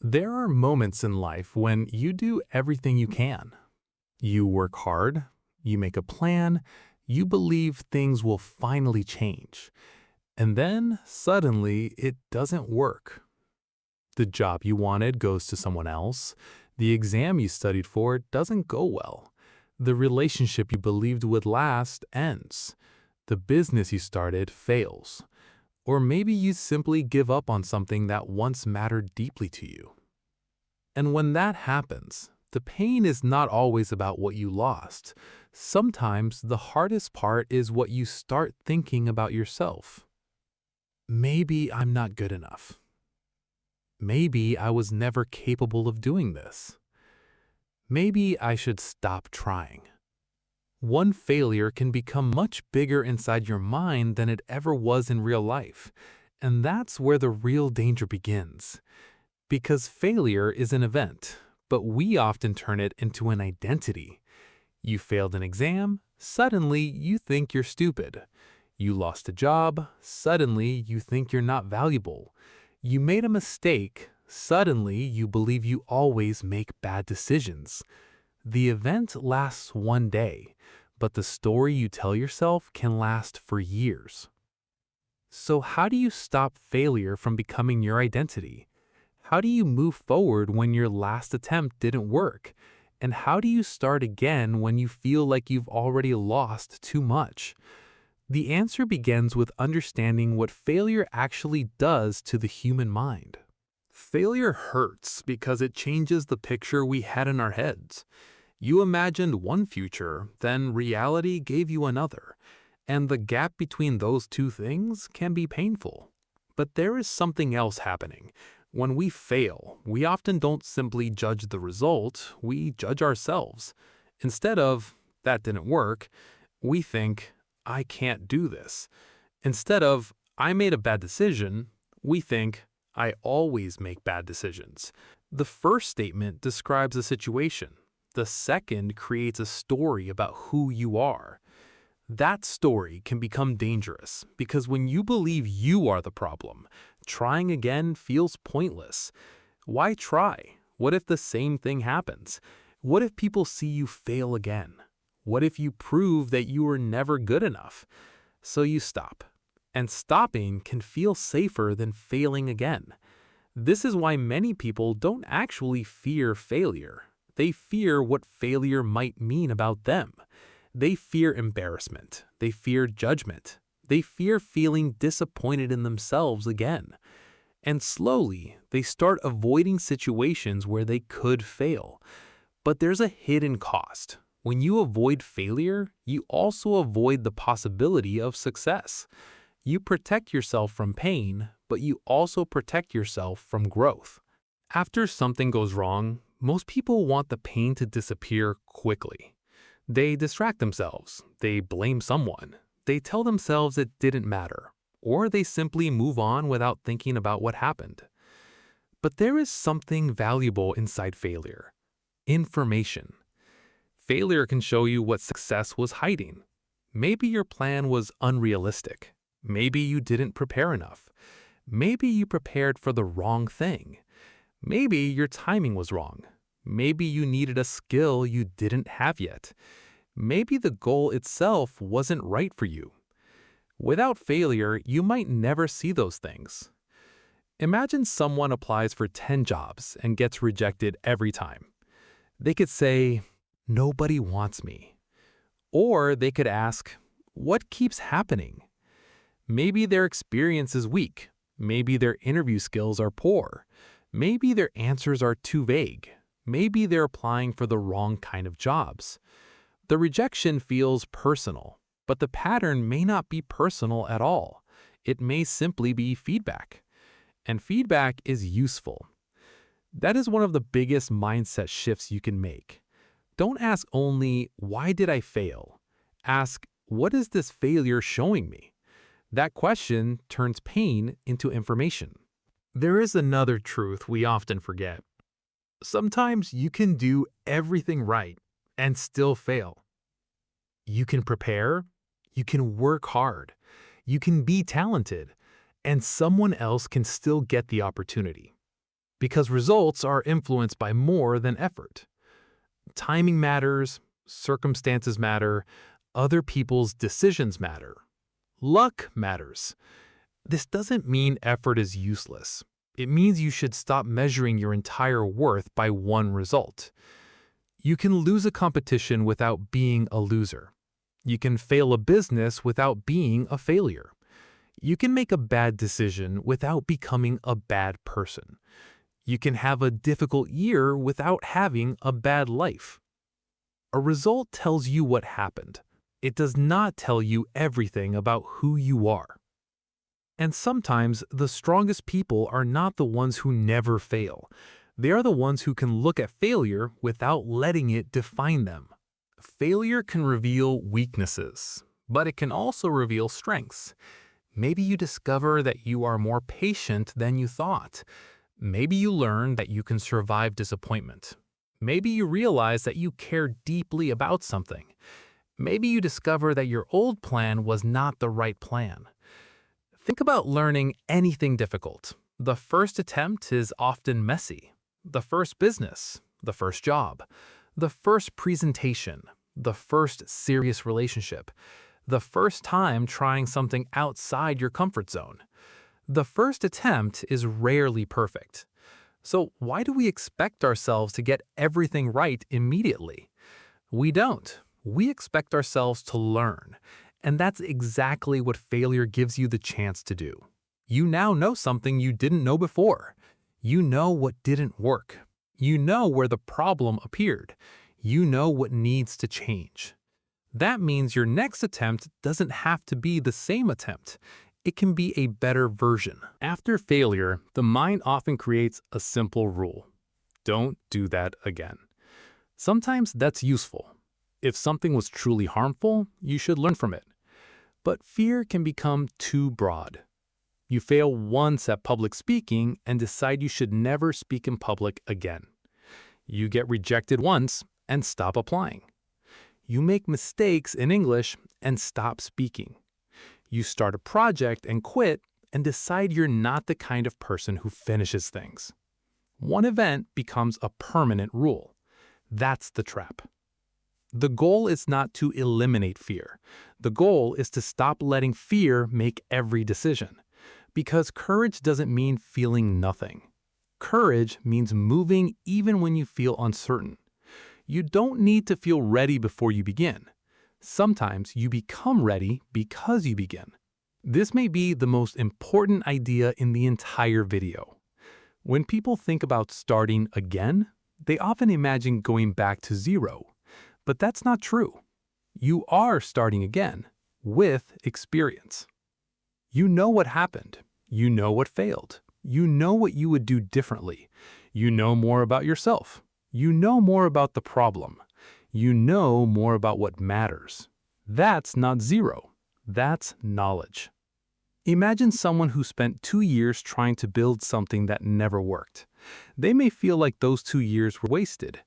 There are moments in life when you do everything you can. You work hard, you make a plan, you believe things will finally change. And then, suddenly, it doesn't work. The job you wanted goes to someone else. The exam you studied for doesn't go well. The relationship you believed would last ends. The business you started fails. Or maybe you simply give up on something that once mattered deeply to you. And when that happens, the pain is not always about what you lost. Sometimes the hardest part is what you start thinking about yourself. Maybe I'm not good enough. Maybe I was never capable of doing this. Maybe I should stop trying. One failure can become much bigger inside your mind than it ever was in real life. And that's where the real danger begins. Because failure is an event, but we often turn it into an identity. You failed an exam, suddenly you think you're stupid. You lost a job, suddenly you think you're not valuable. You made a mistake, suddenly you believe you always make bad decisions. The event lasts one day, but the story you tell yourself can last for years. So how do you stop failure from becoming your identity? How do you move forward when your last attempt didn't work? And how do you start again when you feel like you've already lost too much? The answer begins with understanding what failure actually does to the human mind. Failure hurts because it changes the picture we had in our heads. You imagined one future, then reality gave you another, and the gap between those two things can be painful. But there is something else happening. When we fail, we often don't simply judge the result, we judge ourselves. Instead of, that didn't work, we think, I can't do this. Instead of, I made a bad decision, we think, I always make bad decisions. The first statement describes a situation. The second creates a story about who you are. That story can become dangerous because when you believe you are the problem, trying again feels pointless. Why try? What if the same thing happens? What if people see you fail again? What if you prove that you were never good enough? So you stop. And stopping can feel safer than failing again. This is why many people don't actually fear failure. They fear what failure might mean about them. They fear embarrassment. They fear judgment. They fear feeling disappointed in themselves again. And slowly, they start avoiding situations where they could fail. But there's a hidden cost. When you avoid failure, you also avoid the possibility of success. You protect yourself from pain, but you also protect yourself from growth. After something goes wrong, most people want the pain to disappear quickly. They distract themselves, they blame someone, they tell themselves it didn't matter, or they simply move on without thinking about what happened. But there is something valuable inside failure: information. Failure can show you what success was hiding. Maybe your plan was unrealistic. Maybe you didn't prepare enough. Maybe you prepared for the wrong thing. Maybe your timing was wrong. Maybe you needed a skill you didn't have yet. Maybe the goal itself wasn't right for you. Without failure, you might never see those things. Imagine someone applies for 10 jobs and gets rejected every time. They could say, "Nobody wants me." Or they could ask, "What keeps happening?" Maybe their experience is weak. Maybe their interview skills are poor. Maybe their answers are too vague. Maybe they're applying for the wrong kind of jobs. The rejection feels personal, but the pattern may not be personal at all. It may simply be feedback. And feedback is useful. That is one of the biggest mindset shifts you can make. Don't ask only, "Why did I fail?" Ask, "What is this failure showing me?" That question turns pain into information. There is another truth we often forget. Sometimes you can do everything right and still fail. You can prepare, you can work hard, you can be talented, and someone else can still get the opportunity. because results are influenced by more than effort. Timing matters, circumstances matter, other people's decisions matter. Luck matters. This doesn't mean effort is useless. It means you should stop measuring your entire worth by one result. You can lose a competition without being a loser. You can fail a business without being a failure. You can make a bad decision without becoming a bad person. You can have a difficult year without having a bad life. A result tells you what happened. It does not tell you everything about who you are. And sometimes the strongest people are not the ones who never fail. They are the ones who can look at failure without letting it define them. Failure can reveal weaknesses, but it can also reveal strengths. Maybe you discover that you are more patient than you thought. Maybe you learn that you can survive disappointment. Maybe you realize that you care deeply about something. Maybe you discover that your old plan was not the right plan. Think about learning anything difficult. The first attempt is often messy. The first business, the first job, the first presentation, the first serious relationship, the first time trying something outside your comfort zone. The first attempt is rarely perfect. So why do we expect ourselves to get everything right immediately? We don't. We expect ourselves to learn. And that's exactly what failure gives you the chance to do. You now know something you didn't know before. You know what didn't work. You know where the problem appeared. You know what needs to change. That means your next attempt doesn't have to be the same attempt. It can be a better version. After failure, the mind often creates a simple rule. Don't do that again. Sometimes that's useful. If something was truly harmful, you should learn from it. But fear can become too broad. You fail once at public speaking and decide you should never speak in public again. You get rejected once and stop applying. You make mistakes in English and stop speaking. You start a project and quit and decide you're not the kind of person who finishes things. One event becomes a permanent rule. That's the trap. The goal is not to eliminate fear. The goal is to stop letting fear make every decision. Because courage doesn't mean feeling nothing. Courage means moving even when you feel uncertain. You don't need to feel ready before you begin. Sometimes you become ready because you begin. This may be the most important idea in the entire video. When people think about starting again, they often imagine going back to zero. But that's not true. You are starting again with experience. You know what happened. You know what failed. You know what you would do differently. You know more about yourself. You know more about the problem. You know more about what matters. That's not zero. That's knowledge. Imagine someone who spent 2 years trying to build something that never worked. They may feel like those 2 years were wasted.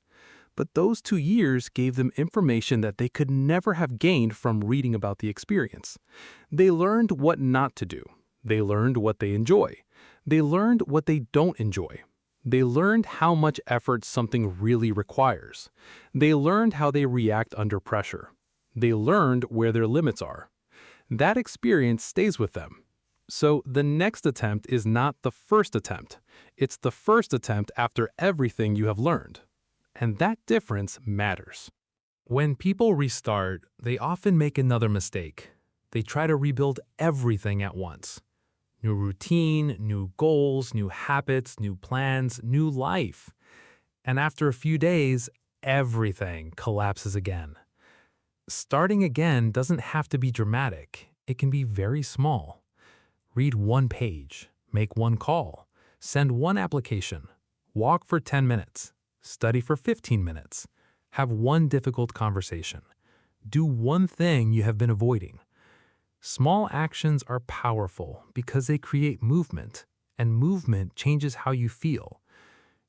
But those 2 years gave them information that they could never have gained from reading about the experience. They learned what not to do. They learned what they enjoy. They learned what they don't enjoy. They learned how much effort something really requires. They learned how they react under pressure. They learned where their limits are. That experience stays with them. So the next attempt is not the first attempt. It's the first attempt after everything you have learned. And that difference matters. When people restart, they often make another mistake. They try to rebuild everything at once. New routine, new goals, new habits, new plans, new life. And after a few days, everything collapses again. Starting again doesn't have to be dramatic. It can be very small. Read one page, make one call, send one application, walk for 10 minutes. Study for 15 minutes. Have one difficult conversation. Do one thing you have been avoiding. Small actions are powerful because they create movement, and movement changes how you feel.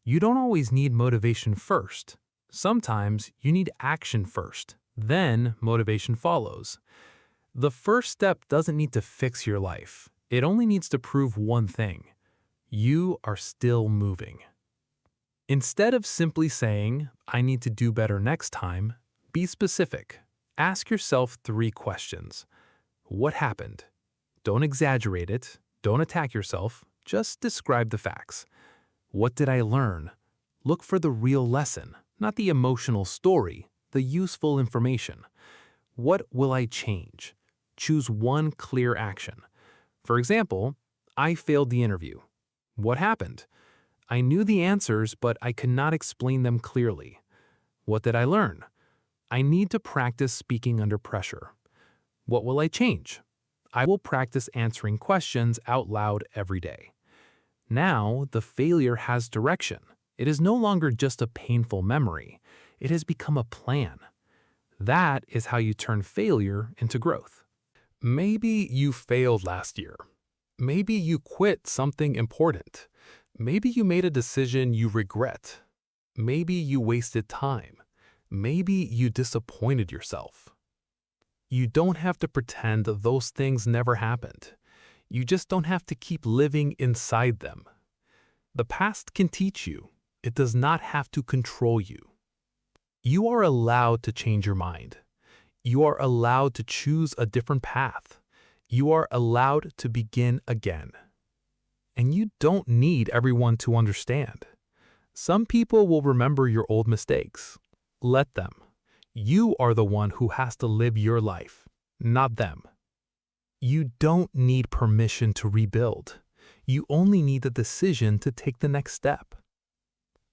You don't always need motivation first. Sometimes you need action first, then motivation follows. The first step doesn't need to fix your life. It only needs to prove one thing. You are still moving. Instead of simply saying, I need to do better next time, be specific. Ask yourself 3 questions. What happened? Don't exaggerate it. Don't attack yourself. Just describe the facts. What did I learn? Look for the real lesson, not the emotional story, the useful information. What will I change? Choose one clear action. For example, I failed the interview. What happened? I knew the answers, but I could not explain them clearly. What did I learn? I need to practice speaking under pressure. What will I change? I will practice answering questions out loud every day. Now, the failure has direction. It is no longer just a painful memory. It has become a plan. That is how you turn failure into growth. Maybe you failed last year. Maybe you quit something important. Maybe you made a decision you regret. Maybe you wasted time. Maybe you disappointed yourself. You don't have to pretend those things never happened. You just don't have to keep living inside them. The past can teach you. It does not have to control you. You are allowed to change your mind. You are allowed to choose a different path. You are allowed to begin again. And you don't need everyone to understand. Some people will remember your old mistakes. Let them. You are the one who has to live your life, not them. You don't need permission to rebuild. You only need the decision to take the next step.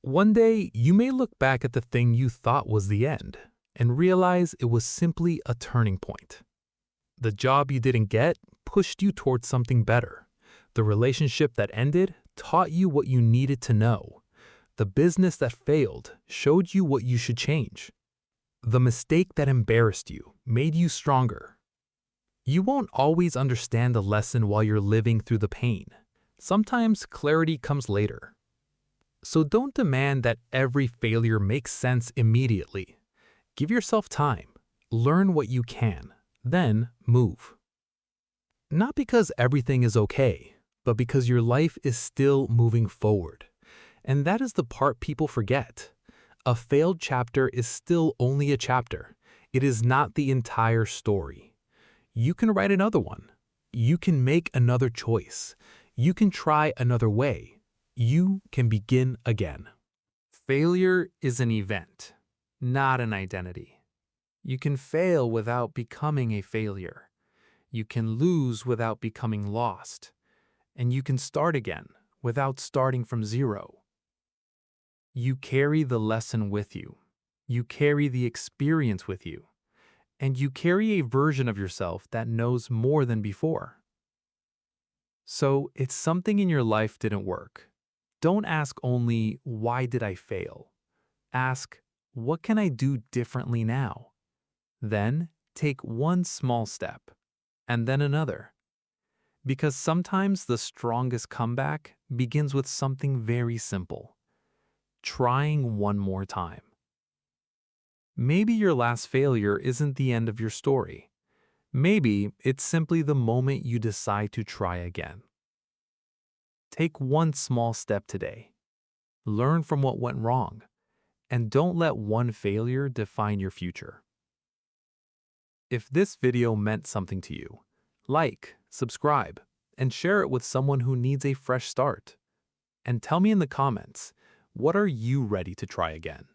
One day, you may look back at the thing you thought was the end and realize it was simply a turning point. The job you didn't get pushed you towards something better. The relationship that ended taught you what you needed to know. The business that failed showed you what you should change. The mistake that embarrassed you made you stronger. You won't always understand the lesson while you're living through the pain. Sometimes clarity comes later. So don't demand that every failure makes sense immediately. Give yourself time. Learn what you can. Then move. Not because everything is okay, but because your life is still moving forward. And that is the part people forget. A failed chapter is still only a chapter. It is not the entire story. You can write another one. You can make another choice. You can try another way. You can begin again. Failure is an event, not an identity. You can fail without becoming a failure. You can lose without becoming lost. And you can start again without starting from zero. You carry the lesson with you. You carry the experience with you. And you carry a version of yourself that knows more than before. So, if something in your life didn't work, don't ask only, why did I fail? Ask, what can I do differently now? Then, take one small step, and then another. Because sometimes the strongest comeback begins with something very simple. Trying one more time. Maybe your last failure isn't the end of your story. Maybe it's simply the moment you decide to try again. Take one small step today. Learn from what went wrong, and don't let one failure define your future. If this video meant something to you, like, subscribe, and share it with someone who needs a fresh start. And tell me in the comments, what are you ready to try again?